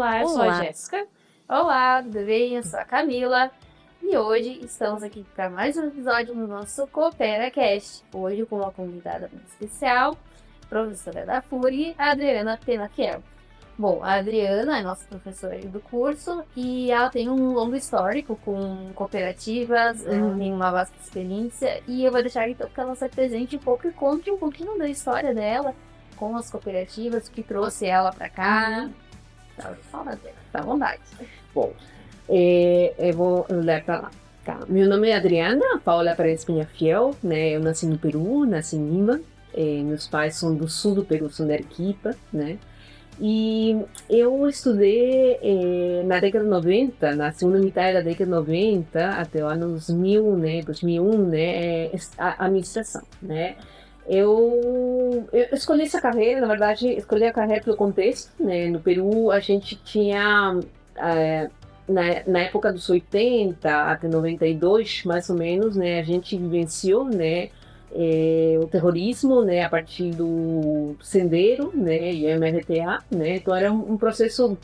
Olá, eu sou a Olá, Jéssica. Olá, tudo bem? Eu sou a Camila. E hoje estamos aqui para mais um episódio no nosso CooperaCast. Hoje com uma convidada muito especial, professora da FURG, a Adriana Penaquiel. Bom, a Adriana é nossa professora aí do curso e ela tem um longo histórico com cooperativas, ela tem uma vasta experiência e eu vou deixar então que ela se apresente um pouco e conte um pouquinho da história dela com as cooperativas, o que trouxe ela para cá. Tá, fala dela, tá à vontade. bom, eu vou ler para lá. Tá. Meu nome é Adriana Paula Paredes Penhafiel, né? Eu nasci no Peru, nasci em Lima. Meus pais são do sul do Peru, são da Arequipa, né? E eu estudei na década de 90, na segunda metade da década de 90, até o ano 2000, né? 2001, né? A administração, né? Eu escolhi essa carreira, na verdade, escolhi a carreira pelo contexto, né? No Peru, a gente tinha, eh, na época dos 80 até 92, mais ou menos, né? A gente vivenciou, né? O terrorismo, né? A partir do Sendero, né? E MRTA, né? Então era um processo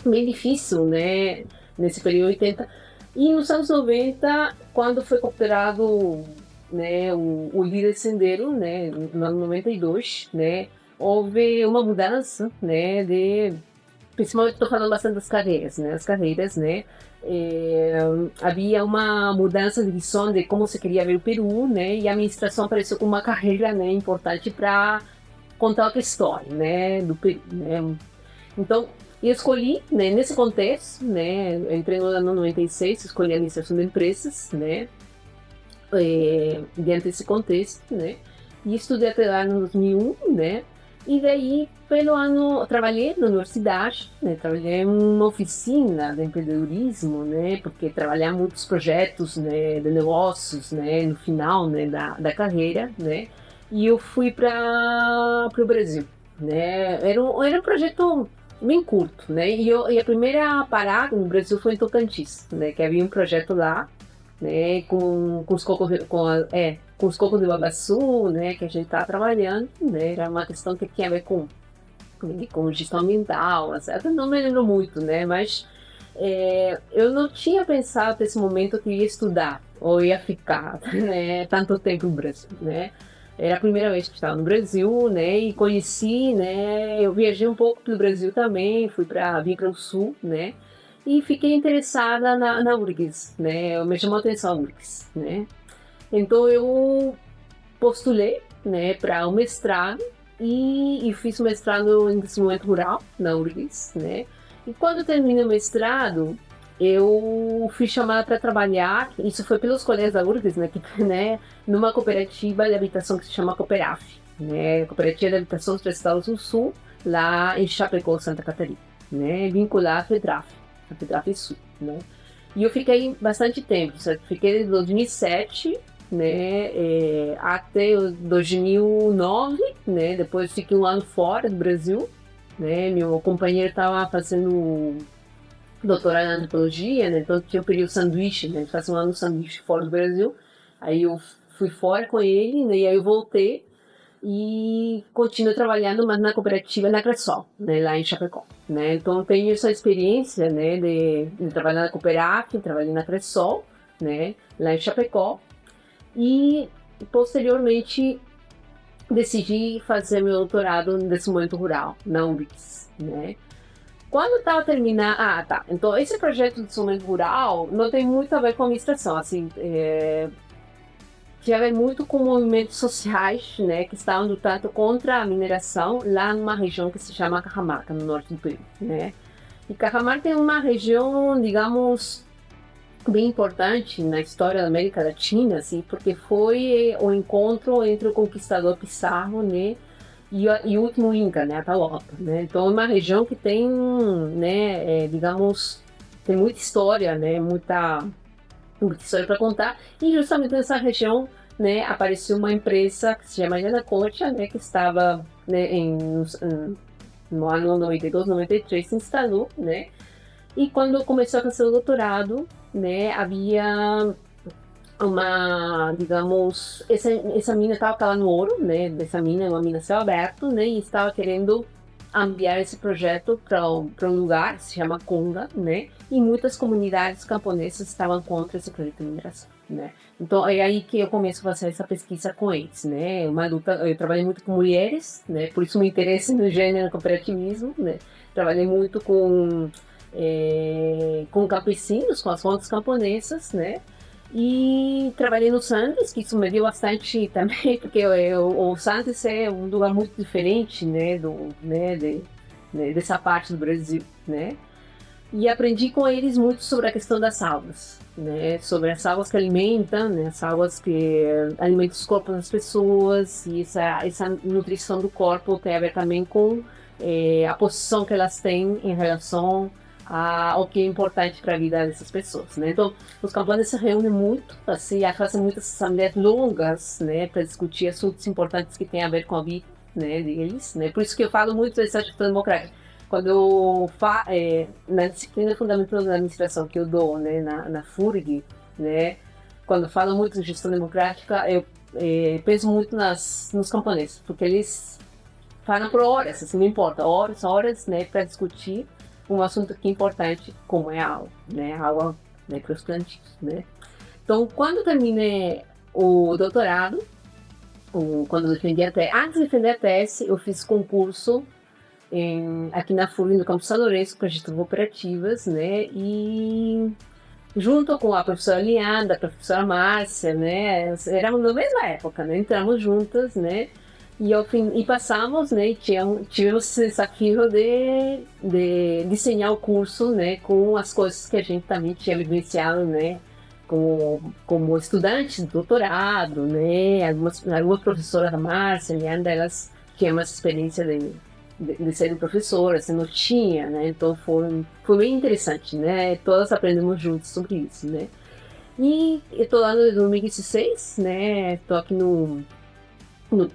bem difícil, né? Nesse período 80. E nos anos 90, quando foi cooperado, né, o líder Sendero, né, no ano 92, né, houve uma mudança, né, principalmente estou falando bastante das carreiras, né, havia uma mudança de visão de como se queria ver o Peru, né, e a administração apareceu com uma carreira, né, importante para contar outra história, né, do Peru, né. Então, eu escolhi, né, nesse contexto, né, eu entrei no ano 96, escolhi a administração de empresas, né, dentro desse contexto, né, e estudei até o ano 2001, né, e daí, pelo ano, trabalhei na universidade, né, trabalhei em uma oficina de empreendedorismo, né, porque trabalhar muitos projetos, né, de negócios, né, no final, né, da carreira, né, e eu fui para o Brasil, né, era um projeto bem curto, né, e a primeira parada no Brasil foi em Tocantins, né, que havia um projeto lá, né, com os cocos, com os cocos de babaçu, né, que a gente estava trabalhando, né, era uma questão que tinha a ver com gestão ambiental, etc. Não me lembro muito, né, mas eu não tinha pensado nesse momento que ia estudar ou ia ficar, né, tanto tempo no Brasil, né. Era a primeira vez que estava no Brasil, né, e conheci, né, eu viajei um pouco pelo Brasil também, vim para o Sul, né, e fiquei interessada na URGS, né, me chamou a atenção a URGS, né. Então eu postulei, né, para o mestrado e fiz o mestrado em desenvolvimento rural na URGS, né. E quando eu terminei o mestrado, eu fui chamada para trabalhar, isso foi pelos colegas da URGS, né, né, numa cooperativa de habitação que se chama Cooperaf, né, Cooperativa de Habitação dos Três Estados do Sul, lá em Chapecó, Santa Catarina, né, vinculada à FEDRAF, a FEDRAF Sul, né. E eu fiquei bastante tempo, certo? Fiquei de 2007, né, até 2009, né, depois fiquei um ano fora do Brasil, né, meu companheiro estava fazendo doutorado em antropologia, né, então tinha o período sanduíche, né, fazia um ano sanduíche fora do Brasil, aí eu fui fora com ele, né, e aí eu voltei e continuo trabalhando mas na cooperativa na Cressol, né, lá em Chapecó, né, então tenho essa experiência, né, de trabalhar na Cooperaf, trabalhei na Cressol, né, lá em Chapecó, e posteriormente decidi fazer meu doutorado em desenvolvimento rural na URGS, né. Quando eu estava terminando, tá, então esse projeto de desenvolvimento rural não tem muito a ver com a administração, assim, tinha a ver muito com movimentos sociais, né, que estavam lutando contra a mineração lá numa região que se chama Cajamarca, no norte do Peru, né. E Cajamarca é uma região, digamos, bem importante na história da América Latina, assim, porque foi o encontro entre o conquistador Pizarro, né, e o último Inca, né, Atahualpa, né. Então é uma região que tem, né, digamos, tem muita história, né, muita história para contar, e justamente nessa região, né, apareceu uma empresa que se chama Yanacocha, né, que estava, né, no ano 92, 93 se instalou, né, e quando começou a fazer o doutorado, né, havia uma, digamos, essa mina estava cavando ouro, né, dessa mina, uma mina a céu aberto, né, e estava querendo enviar esse projeto para um lugar que se chama Conga, né? E muitas comunidades camponesas estavam contra esse projeto de mineração, né? Então é aí que eu começo a fazer essa pesquisa com eles, né? Uma luta, eu trabalhei muito com mulheres, né? Por isso me interesse no gênero no cooperativismo, né? Trabalhei muito com campesinos, com as fontes camponesas, né? E trabalhei no Santos, que isso me deu bastante também, porque o Santos é um lugar muito diferente, né, dessa parte do Brasil, né? E aprendi com eles muito sobre a questão das águas, né? Sobre as águas que alimentam, né? As águas que alimentam os corpos das pessoas, e essa nutrição do corpo tem a ver também com a posição que elas têm em relação ao que é importante para a vida dessas pessoas, né? Então, os camponeses se reúnem muito, assim, fazem muitas assembleias longas, né, para discutir assuntos importantes que têm a ver com a vida, né, deles, né? Por isso que eu falo muito dessa gestão democrática. Quando eu na disciplina fundamental da administração que eu dou, né, na FURG, né, quando eu falo muito de gestão democrática, eu penso muito nos camponeses, porque eles falam por horas, assim, não importa, horas, né, para discutir um assunto que é importante, como é a água, né, água, né, para os plantios, né. Então, quando terminei o doutorado, quando eu defendi antes de defender a tese, eu fiz concurso aqui na FURG, no Campus São Lourenço, para gestão de cooperativas, né, e junto com a professora Lianda, a professora Márcia, né, éramos na mesma época, né, entramos juntas, né, e passamos, né, e tivemos esse desafio de desenhar o curso, né, com as coisas que a gente também tinha vivenciado, né, como estudantes de doutorado, né, algumas professoras da Márcia, Lianda, elas tinham uma experiência de serem professoras, eu não tinha, né, então foi bem interessante, né, todas aprendemos juntos sobre isso, né. E eu estou lá no 2016, né, estou aqui no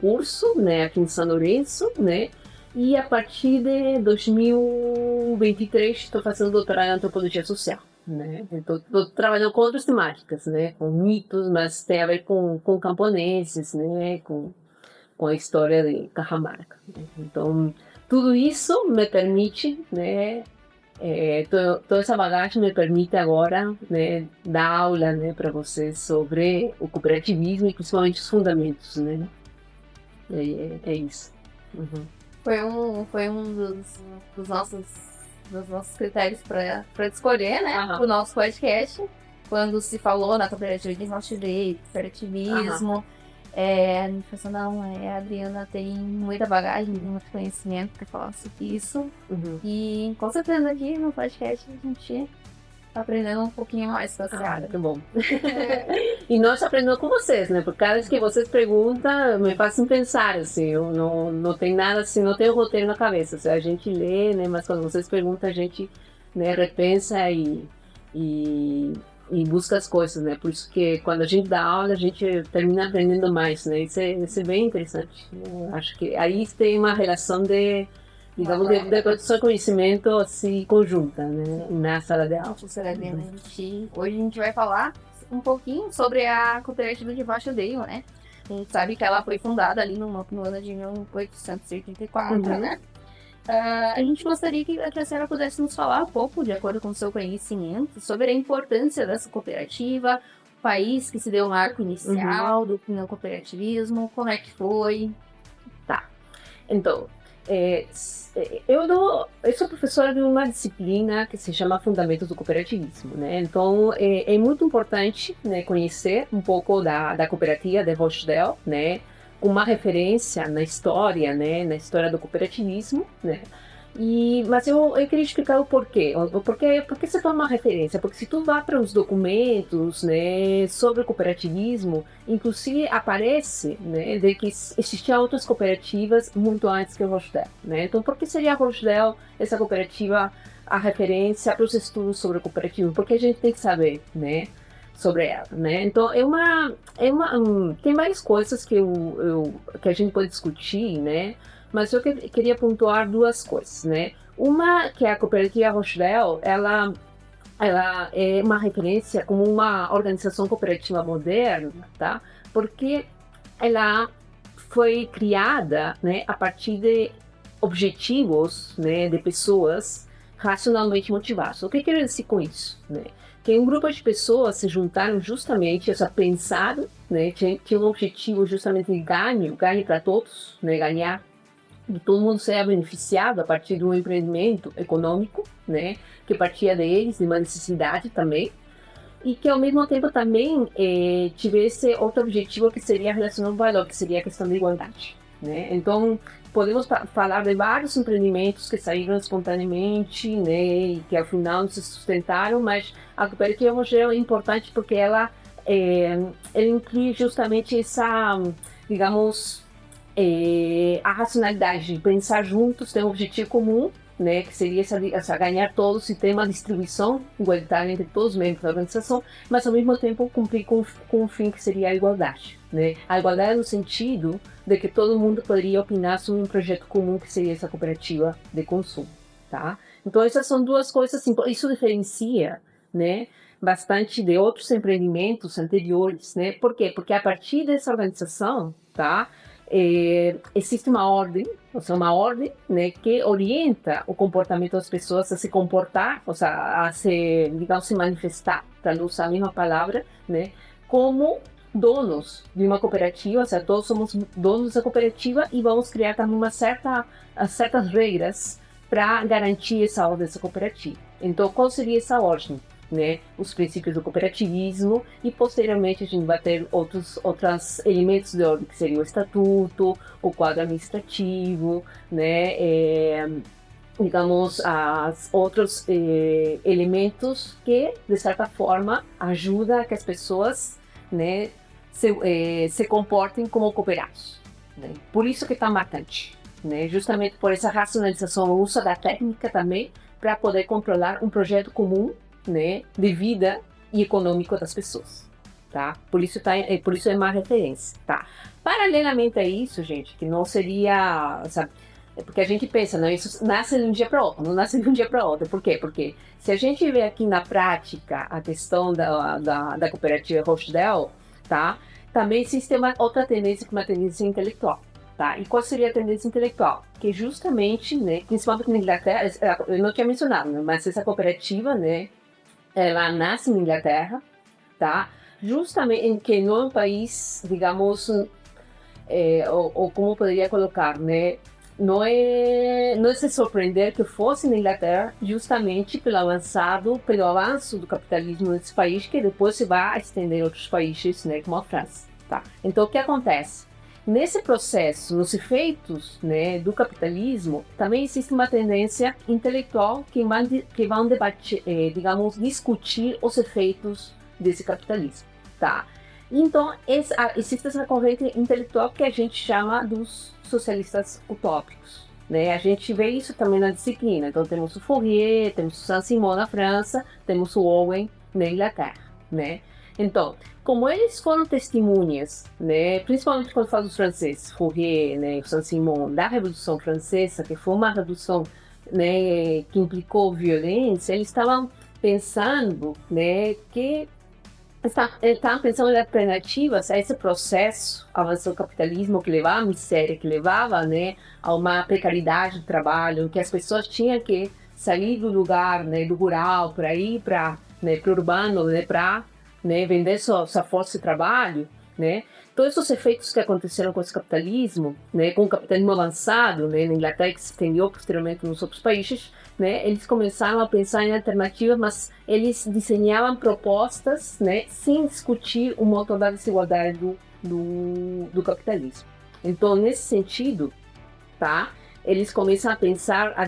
curso, né, aqui em São Lourenço, né, e a partir de 2023 estou fazendo doutorado em antropologia social, né, estou trabalhando com outras temáticas, né, com mitos, mas tem a ver com camponeses, né, com a história de Cajamarca, né? Então tudo isso me permite, né, toda essa bagagem me permite agora, né, dar aula, né, para vocês sobre o cooperativismo e principalmente os fundamentos, né. É isso. Uhum. Foi um dos nossos critérios para escolher, né, o nosso podcast, quando se falou na cooperativa de direito, cooperativismo. A gente pensou, não, a Adriana tem muita bagagem, muito conhecimento para falar sobre isso. Uhum. E com certeza aqui no podcast a gente tá aprendendo um pouquinho mais com essa área. Que bom. E nós aprendemos com vocês, né? Porque cada vez que vocês perguntam, me fazem pensar, assim, eu não tem nada assim, não tenho roteiro na cabeça. Assim, a gente lê, né? Mas quando vocês perguntam, a gente, né, repensa e busca as coisas, né? Por isso que quando a gente dá aula, a gente termina aprendendo mais, né? Isso é bem interessante. Eu acho que aí tem uma relação digamos, de produção de conhecimento assim, conjunta, né? Na sala de aula. Hoje a gente vai falar um pouquinho sobre a cooperativa de Baixo Deio, né? A gente sabe que ela foi fundada ali no ano de 1884, né? A gente gostaria que a senhora pudesse nos falar um pouco, de acordo com o seu conhecimento, sobre a importância dessa cooperativa, o país que se deu o marco inicial do cooperativismo, como é que foi? Tá. Então, eu sou professora de uma disciplina que se chama Fundamentos do Cooperativismo, né? Então, é muito importante, né, conhecer um pouco da cooperativa de Rochdale, né? Uma referência na história, né, na história do cooperativismo, né, mas eu queria explicar o porquê. Por que se torna uma referência? Porque se tu vai para os documentos, né, sobre o cooperativismo, inclusive aparece, né, de que existiam outras cooperativas muito antes que o Rochdale, né. Então, por que seria a Rochdale, essa cooperativa, a referência para os estudos sobre o cooperativismo? Porque a gente tem que saber, né, sobre ela, né? Então tem várias coisas que a gente pode discutir, né? Mas eu queria pontuar duas coisas, né? Uma que a cooperativa Rochdale, ela é uma referência como uma organização cooperativa moderna, tá? Porque ela foi criada, né, a partir de objetivos, né, de pessoas racionalmente motivadas. O que eu quero dizer com isso? Né? Que um grupo de pessoas se juntaram justamente a pensar, né, tinha um objetivo justamente de ganho para todos, né, ganhar, e todo mundo seja beneficiado a partir de um empreendimento econômico, né, que partia deles, de uma necessidade também, e que ao mesmo tempo também tivesse outro objetivo que seria relacionado ao valor, que seria a questão da igualdade, né? Então, podemos falar de vários empreendimentos que saíram espontaneamente, né, e que ao final não se sustentaram, mas a cooperativa Mogeiro é importante porque ela inclui justamente essa, digamos, a racionalidade de pensar juntos, ter um objetivo comum, né, que seria essa ganhar todos e ter uma distribuição igualitária entre todos os membros da organização, mas ao mesmo tempo cumprir com o fim que seria a igualdade, né? A igualdade no sentido de que todo mundo poderia opinar sobre um projeto comum que seria essa cooperativa de consumo, tá? Então essas são duas coisas, assim, isso diferencia, né, bastante de outros empreendimentos anteriores, né? Por quê? Porque a partir dessa organização, tá, existe uma ordem, ou seja, uma ordem, né, que orienta o comportamento das pessoas a se comportar, ou seja, a se, digamos, se manifestar, para não usar a mesma palavra, né, como donos de uma cooperativa, ou seja, todos somos donos da cooperativa e vamos criar também certas regras para garantir essa ordem dessa cooperativa. Então, qual seria essa ordem? Né, os princípios do cooperativismo, e posteriormente a gente vai ter outros elementos de ordem, que seria o estatuto, o quadro administrativo, né, digamos, outros elementos que, de certa forma, ajudam a que as pessoas, né, se comportem como cooperados. Né? Por isso que é tão marcante, né? Justamente por essa racionalização, o uso da técnica também, para poder controlar um projeto comum, né, de vida e econômico das pessoas, tá? Por isso é uma referência, tá? Paralelamente a isso, gente, que não seria, sabe, porque a gente pensa, não, isso nasce de um dia para outro, não nasce de um dia para outro. Por quê? Porque se a gente vê aqui na prática a questão da cooperativa Rochdale, tá? Também existe uma outra tendência, que é uma tendência intelectual. Tá? E qual seria a tendência intelectual? Que justamente, né, principalmente na Inglaterra, eu não tinha mencionado, né, mas essa cooperativa, né, ela nasce na Inglaterra, tá? Justamente em que não é um país, digamos, ou como poderia colocar, né? Não é se surpreender que fosse na Inglaterra, justamente pelo avanço do capitalismo nesse país, que depois se vai estender a outros países, né, como a França, tá? Então, o que acontece? Nesse processo, nos efeitos, né, do capitalismo, também existe uma tendência intelectual que vão debater, digamos, discutir os efeitos desse capitalismo, tá? Então, existe essa corrente intelectual que a gente chama dos socialistas utópicos, né? A gente vê isso também na disciplina. Então, temos o Fourier, temos o Saint-Simon na França, temos o Owen na Inglaterra, né? Então, como eles foram testemunhas, né, principalmente quando falo dos franceses, Fourier, né, o Saint-Simon, da Revolução Francesa, que foi uma revolução, né, que implicou violência, eles estavam pensando, né, que estavam pensando em alternativas a esse processo avançado do capitalismo, que levava à miséria, que levava, né, a uma precariedade do trabalho, que as pessoas tinham que sair do lugar, né, do rural para ir para, né, o urbano, né, para, né, vender sua força de trabalho, né? Todos os efeitos que aconteceram com esse capitalismo, né, com o capitalismo avançado, né, na Inglaterra, que se estendeu posteriormente nos outros países, né, eles começaram a pensar em alternativas, mas eles desenhavam propostas, né, sem discutir o motor da desigualdade do capitalismo. Então, nesse sentido, tá, eles começam a pensar, a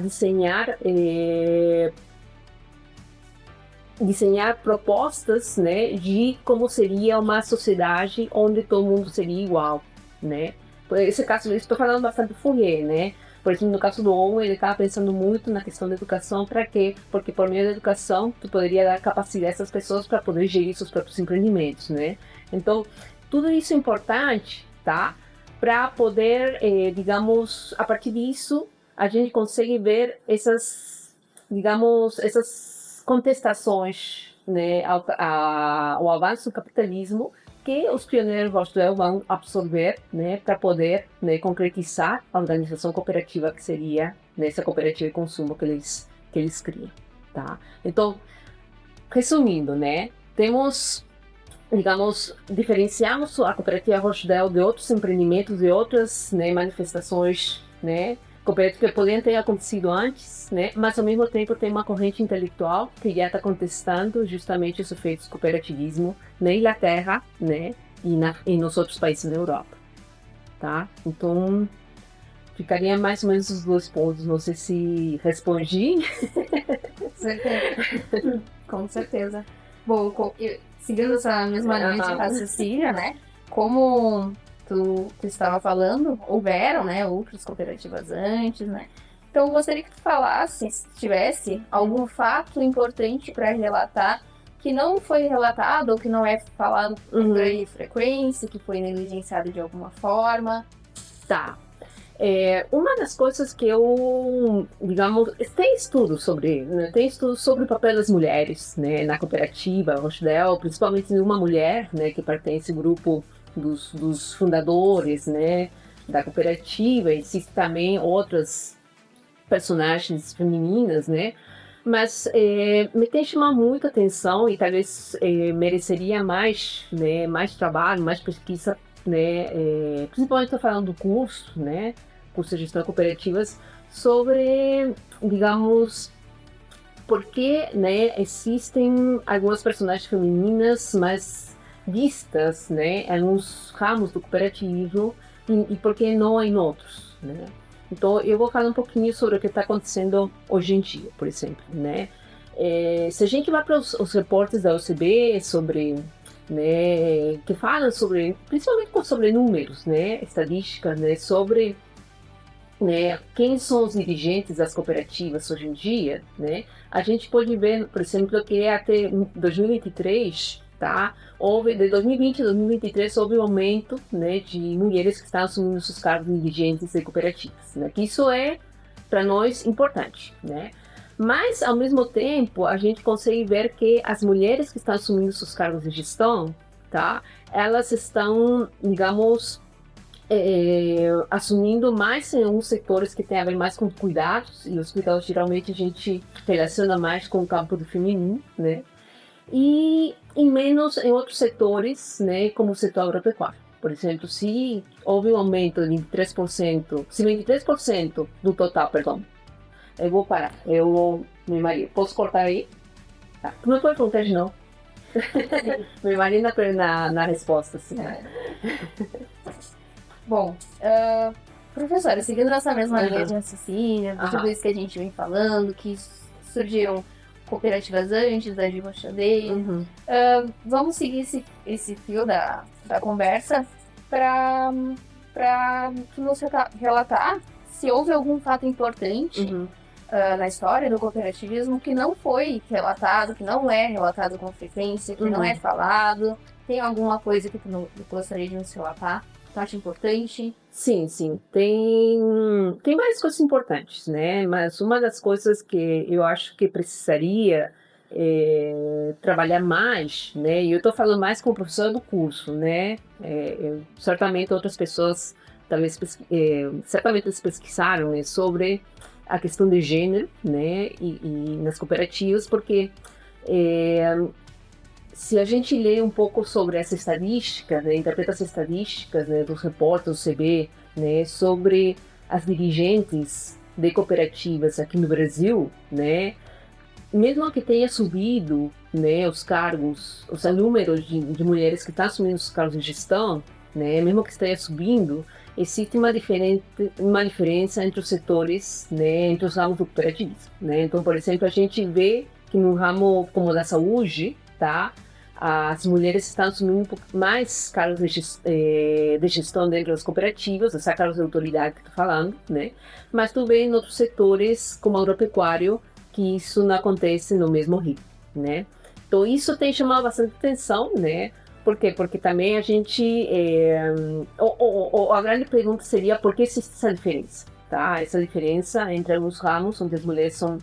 desenhar propostas, né, de como seria uma sociedade onde todo mundo seria igual, né? Por esse caso, eu estou falando bastante do Fourier, né? Por exemplo, no caso do Owen, ele estava pensando muito na questão da educação. Para quê? Porque por meio da educação, tu poderia dar capacidade a essas pessoas para poder gerir seus próprios empreendimentos, né? Então, tudo isso é importante, tá? Para poder, digamos, a partir disso, a gente consegue ver essas, digamos, essas contestações, né, ao avanço do capitalismo, que os pioneiros Rochdale vão absorver, né, para poder, né, concretizar a organização cooperativa que seria nessa cooperativa de consumo que eles criam, tá? Então, resumindo, né, temos, digamos, diferenciamos a cooperativa Rochdale de outros empreendimentos, de outras, né, manifestações, né, cooperativas que poderiam ter acontecido antes, né, mas ao mesmo tempo tem uma corrente intelectual que já está contestando justamente os efeitos do cooperativismo na Inglaterra, né, e nos outros países da Europa, tá? Então, ficaria mais ou menos os dois pontos, não sei se respondi. Com certeza. Bom, seguindo essa mesma linha de raciocínio, né? Como tu estava falando, houveram, né, outras cooperativas antes, né? Então, eu gostaria que tu falasse, se tivesse algum fato importante para relatar que não foi relatado ou que não é falado com grande frequência, que foi negligenciado de alguma forma. Tá. Uma das coisas que eu, digamos, tem estudos sobre, né, tem estudos sobre o papel das mulheres, né, na cooperativa Rochdale, principalmente de uma mulher, né, que pertence ao grupo dos fundadores, né, da cooperativa. Existem também outras personagens femininas, né, mas me tem chamado muita atenção e talvez mereceria mais, né, mais trabalho, mais pesquisa, né, principalmente estou falando do curso, né, curso de gestão de cooperativas, sobre, digamos, por que, né, existem algumas personagens femininas mais vistas, né, em alguns ramos do cooperativismo e por que não em outros, né? Então, eu vou falar um pouquinho sobre o que está acontecendo hoje em dia, por exemplo, né? Se a gente vai para os reportes da OCB sobre, né, que falam sobre, principalmente sobre números, né, estatísticas, né, sobre, né, quem são os dirigentes das cooperativas hoje em dia, né, a gente pode ver, por exemplo, que até 2023, tá, de 2020 a 2023 houve um aumento, né, de mulheres que estão assumindo seus cargos dirigentes de cooperativas, né, que isso é, para nós, importante, né. Mas, ao mesmo tempo, a gente consegue ver que as mulheres que estão assumindo seus cargos de gestão, tá, elas estão, digamos, assumindo mais em alguns setores que tem a ver mais com cuidados, e os cuidados geralmente a gente relaciona mais com o campo do feminino, né, e menos em outros setores, né, como o setor agropecuário. Por exemplo, se houve um aumento de 23%, se 23% do total, perdão, eu vou parar, meu marido, posso cortar aí? Tá. Não foi contagem, não. Meu marido na resposta, assim. Bom, professora, seguindo essa mesma linha de raciocínio, de tudo isso que a gente vem falando, que surgiram cooperativas antes da de Rochdale, vamos seguir esse fio da conversa para nos relatar se houve algum fato importante na história do cooperativismo que não foi relatado, que não é relatado com frequência, que não é falado. Tem alguma coisa que tu gostaria de nos relatar? Tu acha importante? Sim, sim. Tem várias coisas importantes, né? Mas uma das coisas que eu acho que precisaria trabalhar mais, né? E eu estou falando mais como professora do curso, né? Certamente outras pessoas talvez certamente eles pesquisaram, né, sobre a questão de gênero, né? E nas cooperativas, porque se a gente lê um pouco sobre essa estadística, né, interpreta as estadísticas, né, dos repórteres do CB, né, sobre as dirigentes de cooperativas aqui no Brasil, né, mesmo que tenha subido, né, os cargos, os números de mulheres que estão assumindo os cargos de gestão, né, mesmo que esteja subindo, existe uma diferença entre os setores, né, entre os ramos do cooperativismo, né. Então, por exemplo, a gente vê que no ramo como da saúde, tá, as mulheres estão assumindo um pouco mais cargos de gestão dentro das cooperativas, essa cargos de autoridade que estou falando, né? Mas também em outros setores, como agropecuário, que isso não acontece no mesmo ritmo, né? Então isso tem chamado bastante atenção, né? Por quê? Porque também a gente... a grande pergunta seria por que existe essa diferença, tá? Essa diferença entre alguns ramos, onde as mulheres estão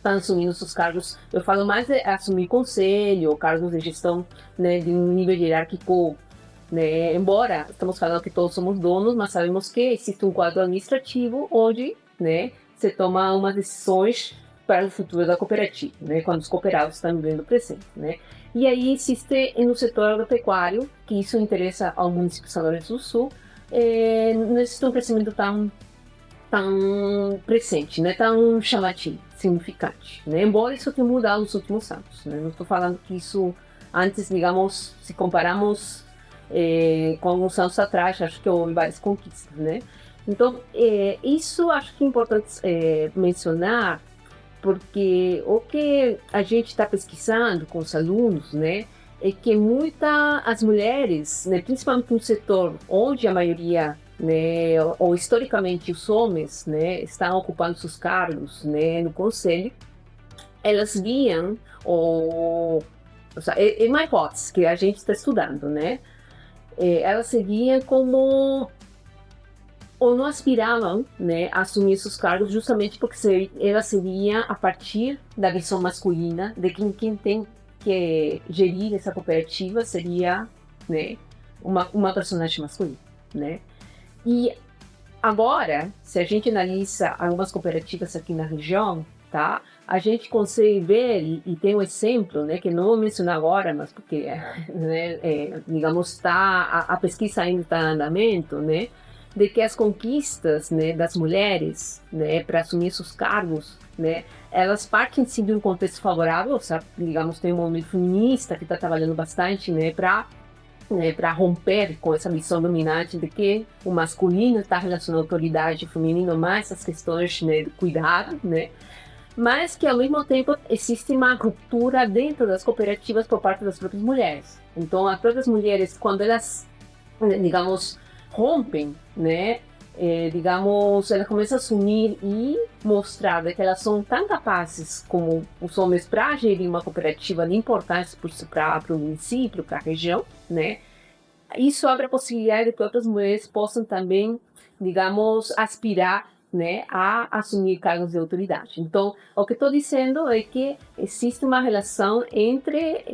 assumindo seus cargos, eu falo mais de assumir conselho, cargos de gestão, né, de um nível hierárquico né? Embora estamos falando que todos somos donos, mas sabemos que existe um quadro administrativo onde, né, se toma umas decisões para o futuro da cooperativa, né, quando os cooperados estão vivendo o presente, né? E aí existe no setor agropecuário, que isso interessa ao município de São Lourenço do Sul, não existe um crescimento tão presente, né, tão chamativo, significante, né? Embora isso tenha mudado nos últimos anos, né? Não estou falando que isso antes, digamos, se comparamos com alguns anos atrás, acho que houve várias conquistas, né? Então, isso acho que é importante mencionar, porque o que a gente está pesquisando com os alunos, né, é que as mulheres, né, principalmente no setor onde a maioria, né, ou historicamente os homens, né, estão ocupando seus cargos, né, no conselho, elas viam, ou seja, é uma hipótese que a gente está estudando, né, elas se viam como ou não aspiravam, né, a assumir esses cargos justamente porque ela seria a partir da visão masculina de quem tem que gerir essa cooperativa seria, né, uma personagem masculina, né? E agora, se a gente analisa algumas cooperativas aqui na região, tá? A gente consegue ver e tem um exemplo, né, que não vou mencionar agora, mas porque, né, digamos, a pesquisa ainda está em andamento, né? De que as conquistas, né, das mulheres, né, para assumir seus cargos, né, elas partem sim de um contexto favorável, sabe? Digamos, tem um movimento feminista que está trabalhando bastante, né, para romper com essa visão dominante de que o masculino está relacionado à autoridade, o feminino mais as questões, né, de cuidado, né, mas que ao mesmo tempo existe uma ruptura dentro das cooperativas por parte das próprias mulheres. Então, as próprias mulheres, quando elas, digamos, rompem, né? Digamos, elas começam a assumir e mostrar que elas são tão capazes como os homens para gerir uma cooperativa de importância para o município, para a região, né? Isso abre a possibilidade de que outras mulheres possam também, digamos, aspirar, né, a assumir cargos de autoridade. Então, o que estou dizendo é que existe uma relação entre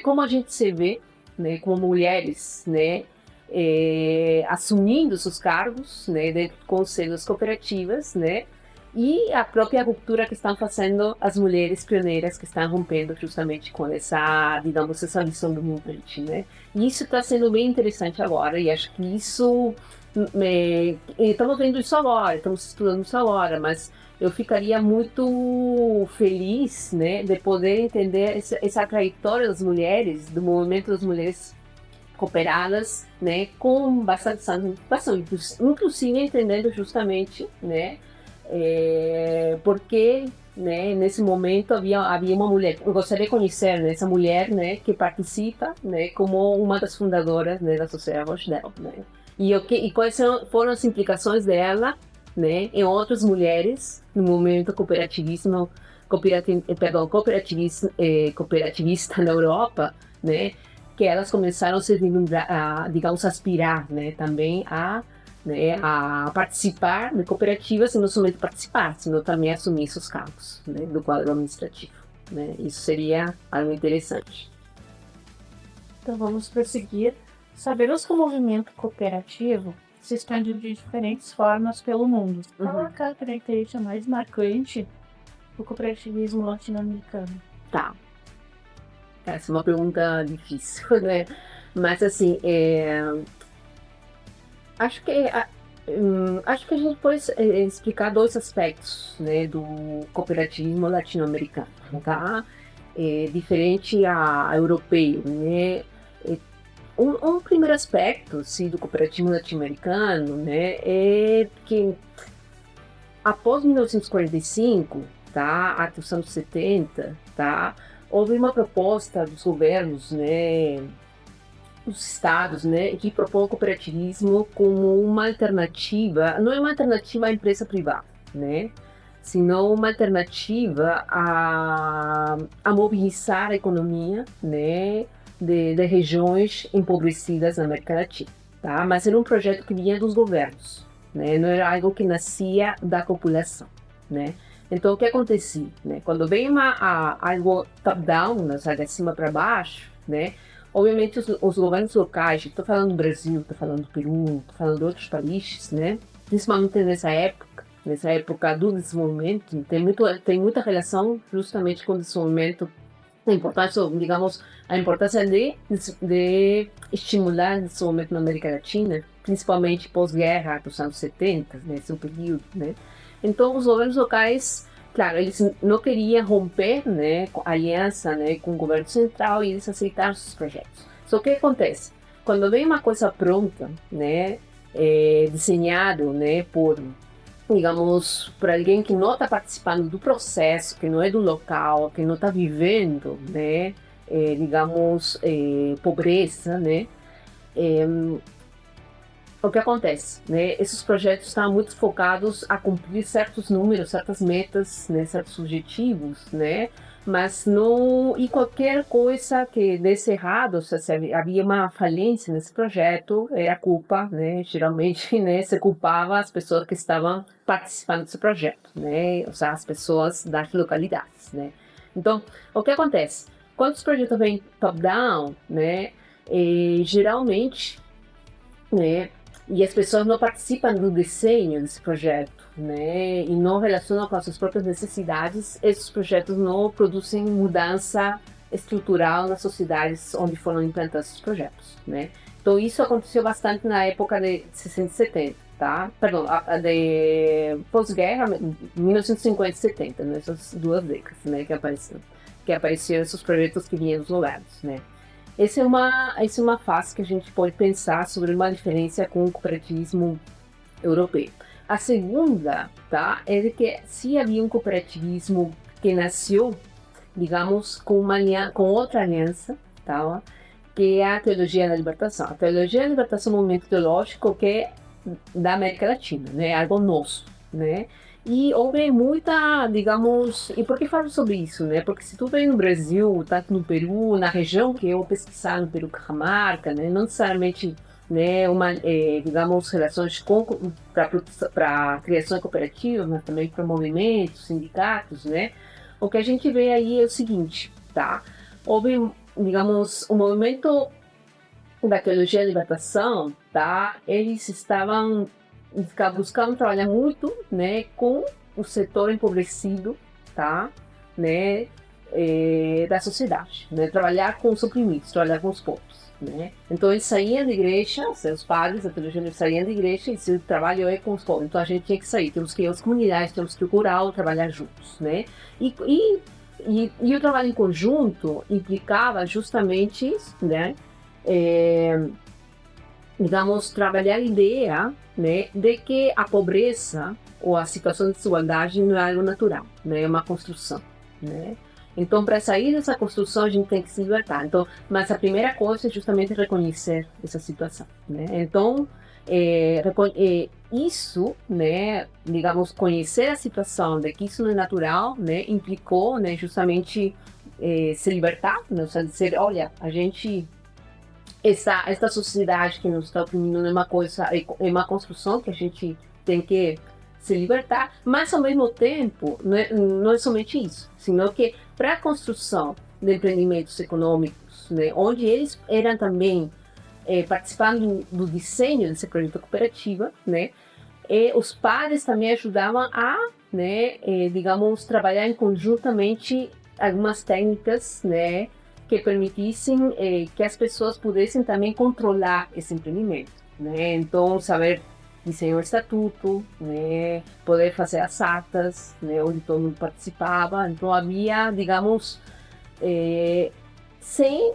como a gente se vê, né, como mulheres, né, assumindo seus cargos, né, dentro do conselho das cooperativas, né, e a própria ruptura que estão fazendo as mulheres pioneiras que estão rompendo justamente com essa, digamos, essa visão do movimento, né. E isso está sendo bem interessante agora, e acho que isso, estamos vendo isso agora, estamos estudando isso agora, mas eu ficaria muito feliz, né, de poder entender essa trajetória das mulheres, do movimento das mulheres cooperadas, né, com bastante participação, inclusive entendendo justamente, né, porque, né, nesse momento havia uma mulher. Eu gostaria de conhecer, né, essa mulher, né, que participa, né, como uma das fundadoras, né, da Sociedade Rochdale, né, e quais foram as implicações dela, né, em outras mulheres no movimento cooperativista na Europa, né, que elas começaram a se digamos, aspirar, né, também né, a participar de cooperativas, e não somente participar, senão também assumir seus cargos, né, do quadro administrativo, né. Isso seria algo interessante. Então vamos prosseguir. Sabemos que o movimento cooperativo se expande de diferentes formas pelo mundo. Qual a característica mais marcante do cooperativismo latino-americano? Tá. Essa é uma pergunta difícil, né? Mas assim, acho que a gente pode explicar dois aspectos, né, do cooperativismo latino-americano, tá? Diferente a europeu, né? Um primeiro aspecto, sim, do cooperativismo latino-americano, né, é que após 1945, tá, até os anos 70, tá, houve uma proposta dos governos, né, dos estados, né, de propor o cooperativismo como uma alternativa, não é uma alternativa à empresa privada, né, senão uma alternativa a mobilizar a economia, né, de regiões empobrecidas na América Latina, tá? Mas era um projeto que vinha dos governos, né? Não era algo que nascia da população, né? Então, o que acontecia, né? Quando vem algo top-down, de cima para baixo, né? obviamente os governos locais, estou falando do Brasil, estou falando do Peru, estou falando de outros países, né? Principalmente nessa época do desenvolvimento, tem muita relação justamente com o desenvolvimento, a importância de estimular o desenvolvimento na América Latina, principalmente pós-guerra dos anos 70, nesse período, né? Então, os governos locais, claro, eles não queriam romper, né, a aliança, né, com o governo central e eles aceitaram esses projetos. Só que o que acontece? Quando vem uma coisa pronta, né, desenhado, né, por alguém que não está participando do processo, que não é do local, que não está vivendo, né, pobreza, né, o que acontece, né? Esses projetos estão muito focados a cumprir certos números, certas metas, né? Certos objetivos, né? Mas não, e qualquer coisa que desse errado, se havia uma falência nesse projeto, era culpa, né? Geralmente, né? Se culpava as pessoas que estavam participando desse projeto, né? Ou seja, as pessoas das localidades, né? Então, o que acontece? Quando os projetos vêm top-down, né? Geralmente, né? E as pessoas não participam do desenho desse projeto, né? E não relacionam com as suas próprias necessidades. Esses projetos não produzem mudança estrutural nas sociedades onde foram implantados esses projetos, né? Então isso aconteceu bastante na época de 60 e 70, tá? Perdão, de pós-guerra, 1950 e 70, nessas duas décadas, né? Que apareceram esses projetos que vinham dos lugares, né? Essa é uma fase que a gente pode pensar sobre uma diferença com o cooperativismo europeu. A segunda, tá, é de que se havia um cooperativismo que nasceu, digamos, com outra aliança, tá, que é a teologia da libertação. A teologia da libertação é um movimento teológico que é da América Latina, né, algo nosso, né? E houve muita, digamos, e por que falo sobre isso, né? Porque se tu vem no Brasil, tanto no Peru, na região que eu pesquisar no Peru, Cajamarca, né? Não necessariamente, né, digamos, relações para a criação de cooperativas, mas também para movimentos, sindicatos, né? O que a gente vê aí é o seguinte, tá? Houve, digamos, o movimento da teologia da libertação, tá? Eles estavam buscando trabalhar muito, né, com o setor empobrecido, tá, né, da sociedade, né, trabalhar com os oprimidos, trabalhar com os pobres, né. Então eles saíam da igreja, seus padres da teologia saíam da igreja e seu trabalho é com os pobres. Então a gente tinha que sair, temos que ir às comunidades, temos que procurar trabalhar juntos, né. E o trabalho em conjunto implicava justamente, né, digamos, trabalhar a ideia, né, de que a pobreza ou a situação de desigualdade não é algo natural, né, é uma construção, né. Então, para sair dessa construção, a gente tem que se libertar. Então, mas a primeira coisa é justamente reconhecer essa situação, né. Então, isso, né, digamos, conhecer a situação de que isso não é natural, né, implicou, né, justamente se libertar, né, ou seja, dizer, olha, a gente essa sociedade que nos está oprimindo é uma coisa, é uma construção que a gente tem que se libertar, mas ao mesmo tempo não é somente isso, senão que para a construção de empreendimentos econômicos, né, onde eles eram também participando do desenho desse projeto cooperativa, né, os padres também ajudavam a, né, digamos, trabalhar conjuntamente algumas técnicas, né, que permitissem que as pessoas pudessem também controlar esse empreendimento, né? Então, saber desenhar o estatuto, né? Poder fazer as atas, né? Onde todo mundo participava. Então, havia, digamos, sem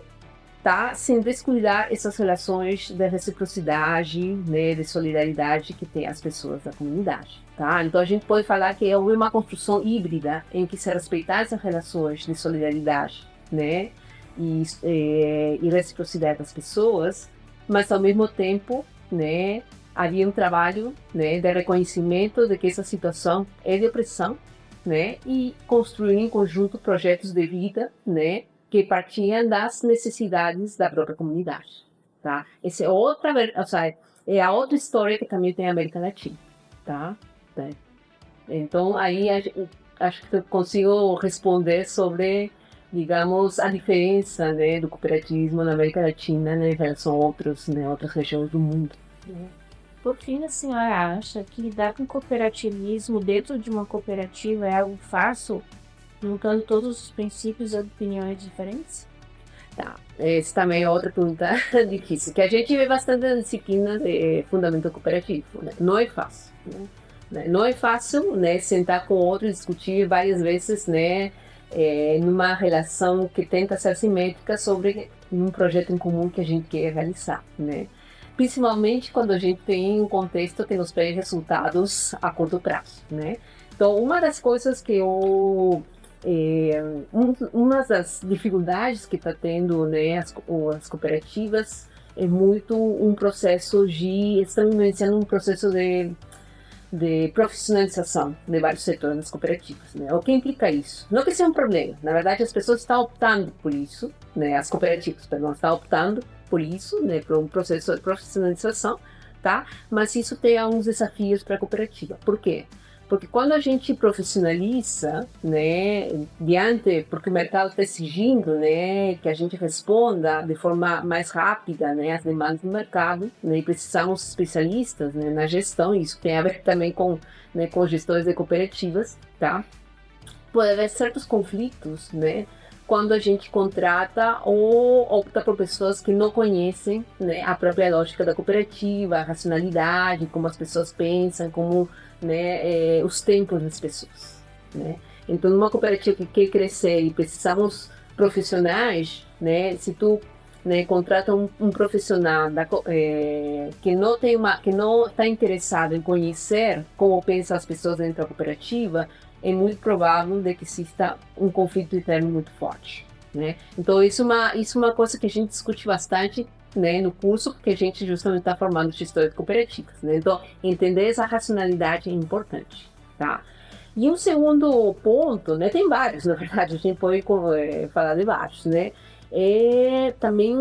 descuidar essas relações de reciprocidade, né? De solidariedade que tem as pessoas da comunidade, tá? Então, a gente pode falar que houve uma construção híbrida em que se respeitar essas relações de solidariedade, né? E reciprocidade das pessoas, mas ao mesmo tempo, né, havia um trabalho, né, de reconhecimento de que essa situação é de opressão, né, e construir em conjunto projetos de vida, né, que partiam das necessidades da própria comunidade, tá? Essa é outra, ou seja, é a outra história que também tem a América Latina, tá? Então aí acho que eu consigo responder sobre digamos, a diferença, né, do cooperativismo na América Latina, né, em relação a outros, né, outras regiões do mundo. Por que a senhora acha que lidar com cooperativismo dentro de uma cooperativa é algo fácil, juntando todos os princípios e opiniões diferentes? Tá. Essa também é outra pergunta difícil, que a gente vê bastante na disciplina de fundamento cooperativo, né? Não é fácil, né? Não é fácil, né, sentar com outro e discutir várias vezes, né, numa relação que tenta ser simétrica sobre um projeto em comum que a gente quer realizar, né? Principalmente quando a gente tem um contexto que nos pede resultados a curto prazo, né? Então, uma das coisas que eu uma das dificuldades que está tendo, né, as cooperativas é muito um processo estão vivenciando um processo de profissionalização de vários setores das cooperativas, né? O que implica isso? Não que seja um problema, na verdade as pessoas estão optando por isso, né? As cooperativas, perdão, estão optando por isso, né, por um processo de profissionalização, tá? Mas isso tem alguns desafios para a cooperativa. Por quê? Porque quando a gente profissionaliza, né, porque o mercado está exigindo, né, que a gente responda de forma mais rápida, né, às demandas do mercado, né, e precisamos de especialistas, né, na gestão, isso tem a ver também com, né, com gestores de cooperativas, tá? Pode haver certos conflitos, né, quando a gente contrata ou opta por pessoas que não conhecem, né, a própria lógica da cooperativa, a racionalidade, como as pessoas pensam, como, né, os tempos das pessoas, né? Então, numa cooperativa que quer crescer e precisamos profissionais, né, se tu, né, contrata um profissional que não está interessado em conhecer como pensam as pessoas dentro da cooperativa, é muito provável de que exista um conflito interno muito forte, né? Então isso é uma coisa que a gente discute bastante, né, no curso, porque a gente justamente está formando gestores de cooperativas, né? Então entender essa racionalidade é importante, tá? E um segundo ponto, né, tem vários, na verdade, a gente pode falar de vários, né? É também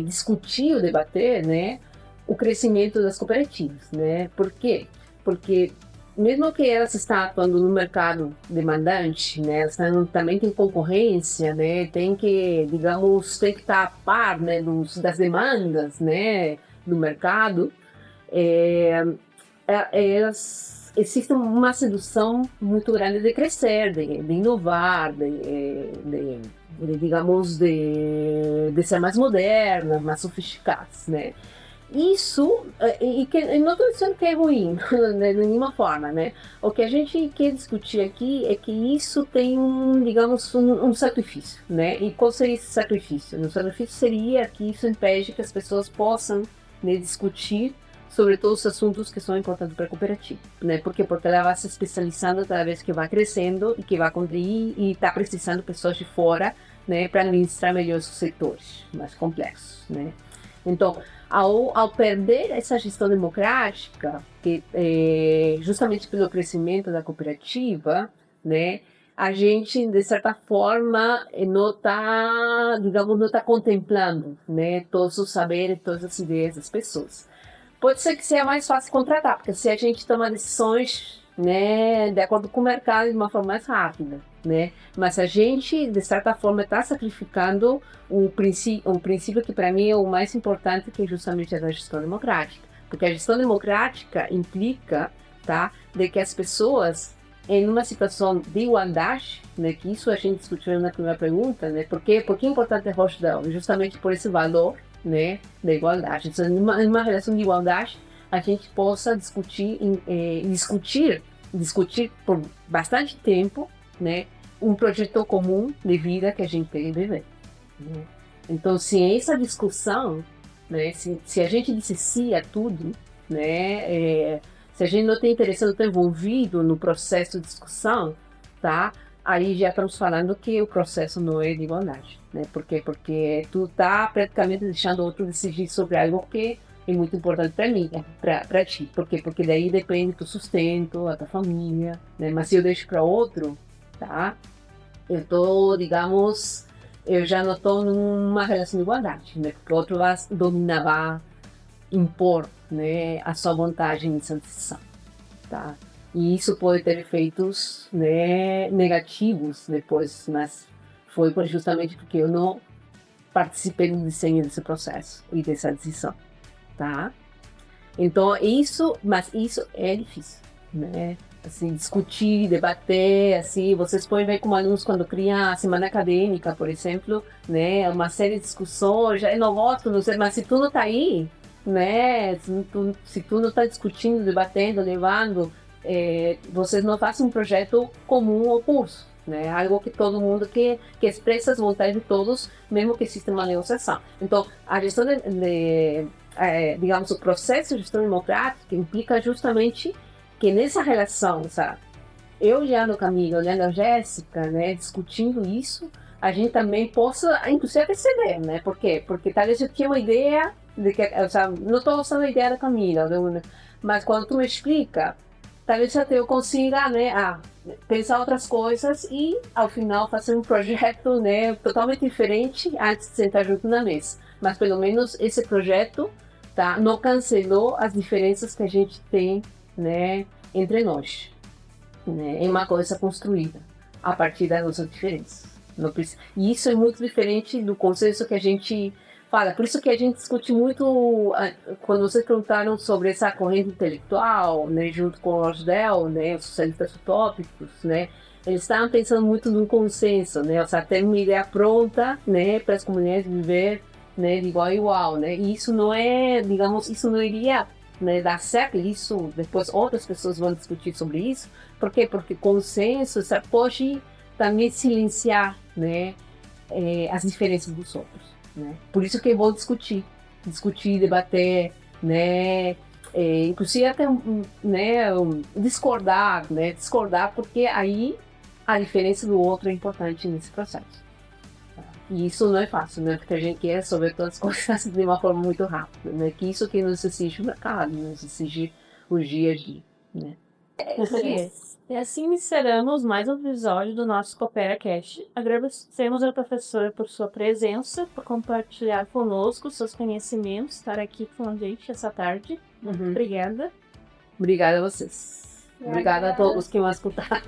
discutir ou debater, né, o crescimento das cooperativas, né? Por quê? Porque mesmo que elas estão atuando no mercado demandante, né, elas também têm concorrência, né, tem que estar a par, né, das demandas, né, do mercado, existe uma sedução muito grande de crescer, de inovar, de ser mais modernas, mais sofisticadas, né? Isso, e que não estou dizendo que é ruim, de nenhuma forma, né? O que a gente quer discutir aqui é que isso tem um sacrifício, né? E qual seria esse sacrifício? O sacrifício seria que isso impede que as pessoas possam, né, discutir sobre todos os assuntos que são importantes para a cooperativa, né? Por quê? Porque ela vai se especializando cada vez que vai crescendo e que vai contribuir e está precisando de pessoas de fora, né, para administrar melhor os setores mais complexos, né? Então, ao perder essa gestão democrática, que justamente pelo crescimento da cooperativa, né, a gente, de certa forma, não está contemplando, né, todos os saberes, todas as ideias das pessoas. Pode ser que seja mais fácil contratar, porque se a gente toma decisões, né, de acordo com o mercado de uma forma mais rápida, né? Mas a gente, de certa forma, está sacrificando um princípio que para mim é o mais importante, que é justamente a da gestão democrática. Porque a gestão democrática implica, tá, de que as pessoas, em uma situação de igualdade, né, que isso a gente discutiu na primeira pergunta, né, por que é importante a Rochdale? Justamente por esse valor, né, da igualdade. Então, numa relação de igualdade, a gente possa discutir por bastante tempo, né, um projeto comum de vida que a gente tem que viver, né? Então, se essa discussão, né, se a gente dissocia tudo, né, se a gente não tem interesse, não está envolvido no processo de discussão, tá? Aí já estamos falando que o processo não é de igualdade, né? Por quê? Porque tu está praticamente deixando o outro decidir sobre algo que é muito importante para mim, para ti. Por quê? Porque daí depende do sustento, da tua família, né? Mas se eu deixo para outro, tá? Eu já não estou numa relação de igualdade, né? Porque o outro vai dominar, vai impor, né, a sua vontade nessa decisão, tá? E isso pode ter efeitos, né, negativos depois, mas foi justamente porque eu não participei do desenho desse processo e dessa decisão, tá? Então mas isso é difícil, né? Assim, discutir, debater, assim, vocês podem ver como alunos quando criam a semana acadêmica, por exemplo, né? Uma série de discussões, já não gosto, não sei, mas se tu não tá aí, né? Se tu não está discutindo, debatendo, levando, vocês não fazem um projeto comum ao curso, né? Algo que todo mundo que expressa as vontades de todos, mesmo que exista uma negociação. Então, a gestão digamos, o processo de gestão democrática implica justamente que nessa relação, sabe? Eu olhando a Camila, olhando a Jéssica, né, discutindo isso, a gente também possa, inclusive, perceber, né? Por quê? Porque talvez eu tinha uma ideia de que, sabe, não estou gostando da ideia da Camila, mas quando tu me explica, talvez até eu consiga, né, pensar outras coisas e, ao final, fazer um projeto, né, totalmente diferente antes de sentar junto na mesa. Mas, pelo menos, esse projeto, tá, não cancelou as diferenças que a gente tem, né, entre nós. Né? É uma coisa construída a partir das nossas diferenças. E isso é muito diferente do consenso que a gente fala. Por isso que a gente discute muito, quando vocês perguntaram sobre essa corrente intelectual, né, junto com o Rochdale, né, os socialistas utópicos, né, eles estavam pensando muito no consenso, né, ou seja, ter uma ideia pronta, né, para as comunidades viver, né, de igual a igual, né, e isso não é, digamos, isso não iria, né, dar certo. Isso depois outras pessoas vão discutir sobre isso. Por quê? Porque consenso pode também silenciar, né, as diferenças dos outros, né? Por isso que é bom discutir, debater, né, inclusive até, né, discordar, porque aí a diferença do outro é importante nesse processo. E isso não é fácil, né? Porque a gente quer resolver todas as coisas de uma forma muito rápida, né? Que isso que nos exige o mercado, nos exige o dia a dia, né? E assim encerramos mais um episódio do nosso Coopera Cast. Agradecemos ao professor por sua presença, por compartilhar conosco seus conhecimentos, estar aqui com a gente essa tarde. Obrigada. Obrigada a vocês. Obrigada a todos que me escutaram.